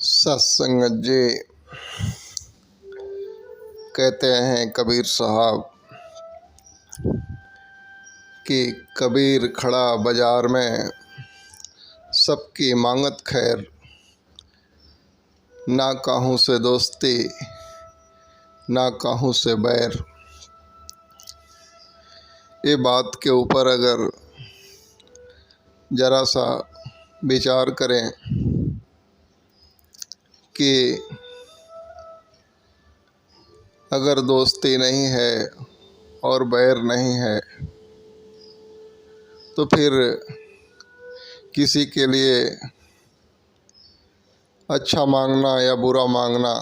सत्संग जी कहते हैं कबीर साहब कि कबीर खड़ा बाजार में सबकी मांगत खैर, ना काहू से दोस्ती ना काहू से बैर। ये बात के ऊपर अगर ज़रा सा विचार करें कि अगर दोस्ती नहीं है और बैर नहीं है तो फिर किसी के लिए अच्छा मांगना या बुरा मांगना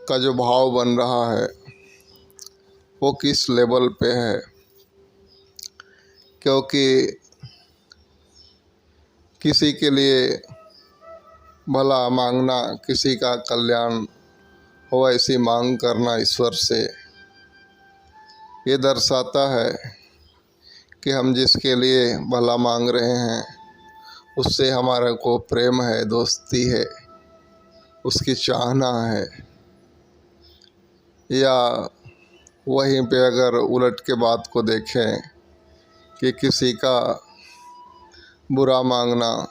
का जो भाव बन रहा है वो किस लेवल पे है। क्योंकि किसी के लिए भला मांगना, किसी का कल्याण हो ऐसी मांग करना ईश्वर से, ये दर्शाता है कि हम जिसके लिए भला मांग रहे हैं उससे हमारा को प्रेम है, दोस्ती है, उसकी चाहना है। या वहीं पे अगर उलट के बात को देखें कि किसी का बुरा मांगना,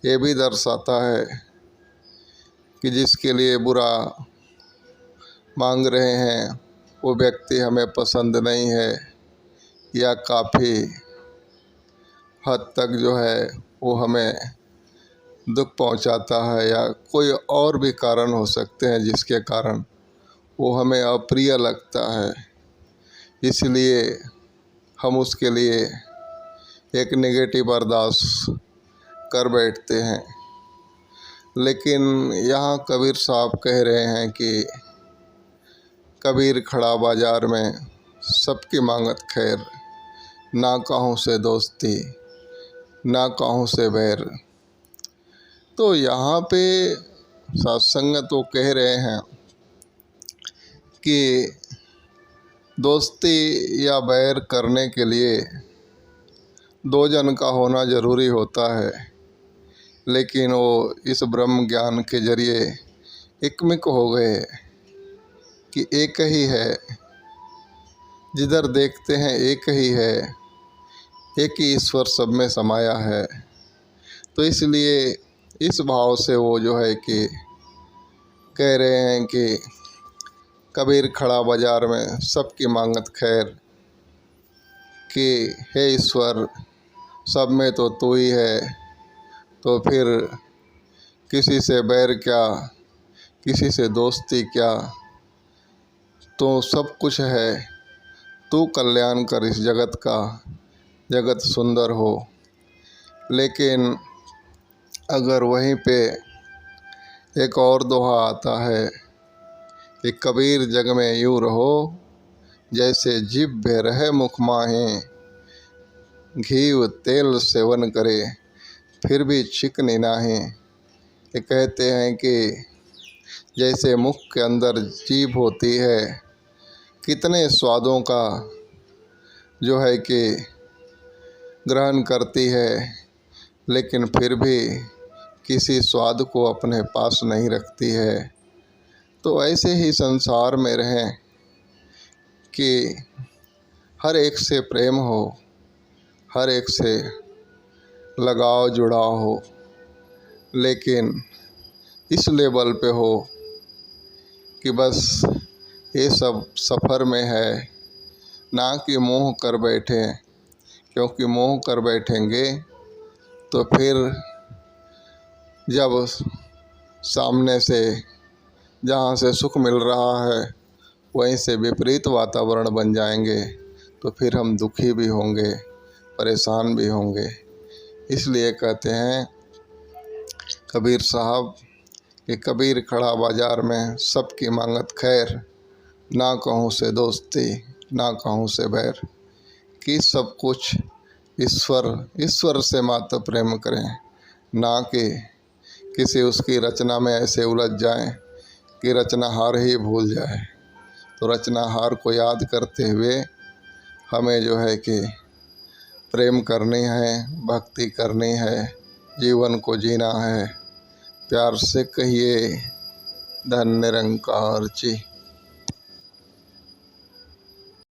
ये भी दर्शाता है कि जिसके लिए बुरा मांग रहे हैं वो व्यक्ति हमें पसंद नहीं है या काफ़ी हद तक जो है वो हमें दुख पहुंचाता है, या कोई और भी कारण हो सकते हैं जिसके कारण वो हमें अप्रिय लगता है। इसलिए हम उसके लिए एक नेगेटिव बर्दाश्त कर बैठते हैं। लेकिन यहाँ कबीर साहब कह रहे हैं कि कबीर खड़ा बाजार में सबकी मांगत खैर, ना काहू से दोस्ती ना काहू से बैर। तो यहाँ पे सत्संग तो कह रहे हैं कि दोस्ती या बैर करने के लिए दो जन का होना ज़रूरी होता है, लेकिन वो इस ब्रह्म ज्ञान के जरिए एकमिक हो गए कि एक ही है, जिधर देखते हैं एक ही है, एक ही ईश्वर सब में समाया है। तो इसलिए इस भाव से वो जो है कि कह रहे हैं कि कबीर खड़ा बाजार में सबकी मांगत खैर, कि हे ईश्वर सब में तो तू ही है, तो फिर किसी से बैर क्या, किसी से दोस्ती क्या, तो सब कुछ है। तू कल्याण कर इस जगत का, जगत सुंदर हो। लेकिन अगर वहीं पे एक और दोहा आता है कि कबीर जग में यूँ रहो जैसे जिभ्य रहे मुख माहे, घी व तेल सेवन करे फिर भी चिकनी नाहे। ये कहते हैं कि जैसे मुख के अंदर जीभ होती है, कितने स्वादों का जो है कि ग्रहण करती है, लेकिन फिर भी किसी स्वाद को अपने पास नहीं रखती है। तो ऐसे ही संसार में रहें कि हर एक से प्रेम हो, हर एक से लगाव जुड़ाव हो, लेकिन इस लेवल पे हो कि बस ये सब सफ़र में है, ना कि मोह कर बैठे। क्योंकि मोह कर बैठेंगे तो फिर जब सामने से जहाँ से सुख मिल रहा है वहीं से विपरीत वातावरण बन जाएंगे तो फिर हम दुखी भी होंगे, परेशान भी होंगे। इसलिए कहते हैं कबीर साहब कि कबीर खड़ा बाजार में सबकी मांगत खैर, ना कहूँ से दोस्ती ना कहूँ से बैर। कि सब कुछ ईश्वर से मात्र प्रेम करें, ना कि किसी उसकी रचना में ऐसे उलझ जाएं कि रचनाहार ही भूल जाए। तो रचनाहार को याद करते हुए हमें जो है कि प्रेम करनी है, भक्ति करनी है, जीवन को जीना है। प्यार से कहिए धन निरंकार जी।